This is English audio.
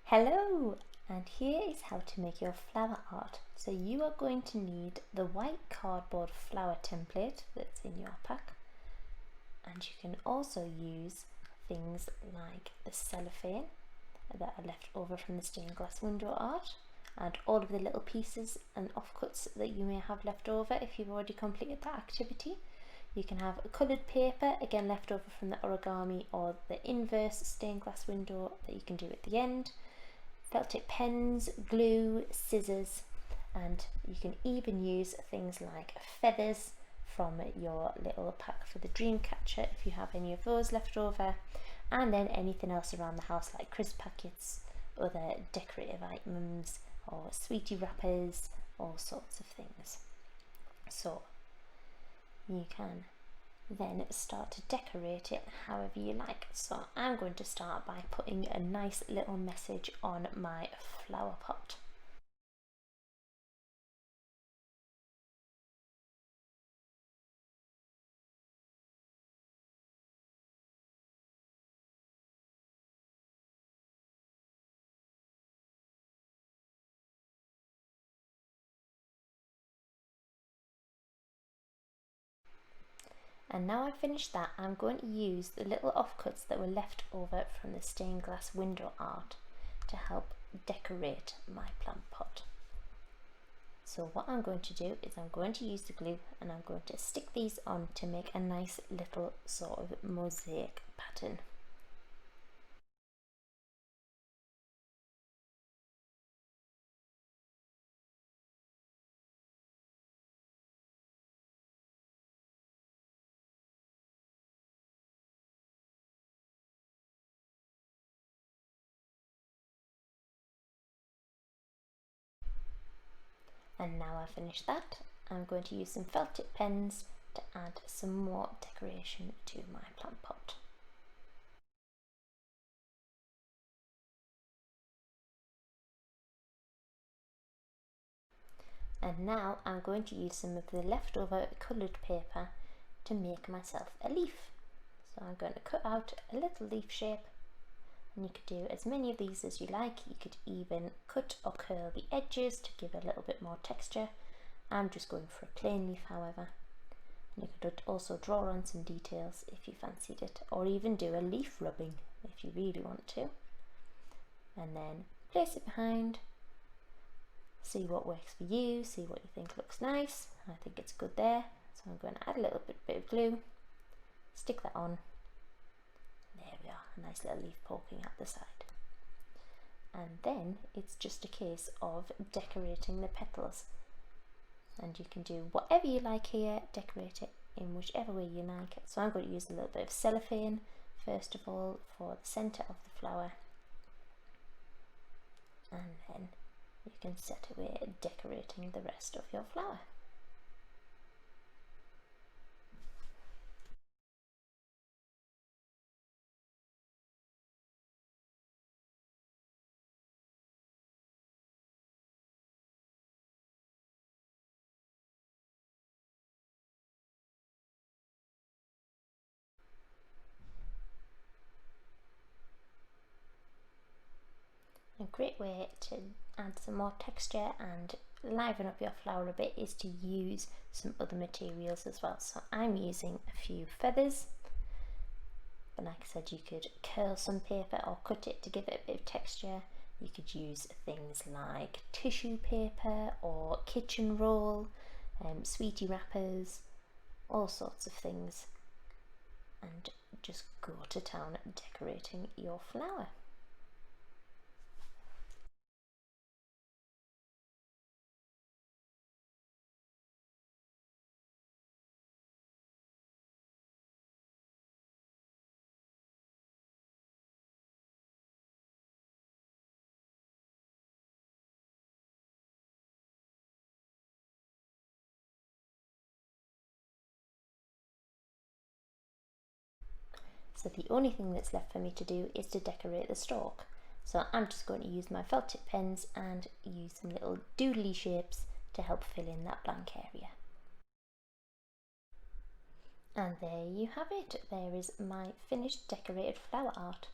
Hello, and here is how to make your flower art. So you are going to need the white cardboard flower template that's in your pack, and you can also use things like the cellophane that are left over from the stained glass window art, and all of the little pieces and offcuts that you may have left over if you've already completed that activity. You can have coloured paper, again left over from the origami or the inverse stained glass window that you can do at the end, felt tip pens, glue, scissors, and you can even use things like feathers from your little pack for the dream catcher if you have any of those left over, and then anything else around the house like crisp packets, other decorative items or sweetie wrappers, all sorts of things. So you can then start to decorate it however you like. So I'm going to start by putting a nice little message on my flower pot. And now I've finished that, I'm going to use the little offcuts that were left over from the stained glass window art to help decorate my plant pot. So what I'm going to do is I'm going to use the glue and I'm going to stick these on to make a nice little sort of mosaic pattern. And now I've finished that, I'm going to use some felt tip pens to add some more decoration to my plant pot. And now I'm going to use some of the leftover coloured paper to make myself a leaf. So I'm going to cut out a little leaf shape, and you could do as many of these as you like. You could even cut or curl the edges to give a little bit more texture. I'm just going for a plain leaf however. And you could also draw on some details if you fancied it, or even do a leaf rubbing if you really want to. And then place it behind, see what works for you, see what you think looks nice. I think it's good there, so I'm going to add a little bit of glue, stick that on. There we are, a nice little leaf poking out the side. And then it's just a case of decorating the petals. And you can do whatever you like here, decorate it in whichever way you like. So I'm going to use a little bit of cellophane first of all for the centre of the flower, and then you can set away decorating the rest of your flower. A great way to add some more texture and liven up your flower a bit is to use some other materials as well. So I'm using a few feathers, but like I said, you could curl some paper or cut it to give it a bit of texture. You could use things like tissue paper or kitchen roll, sweetie wrappers, all sorts of things, and just go to town decorating your flower. So the only thing that's left for me to do is to decorate the stalk. So I'm just going to use my felt tip pens and use some little doodly shapes to help fill in that blank area. And there you have it. There is my finished decorated flower art.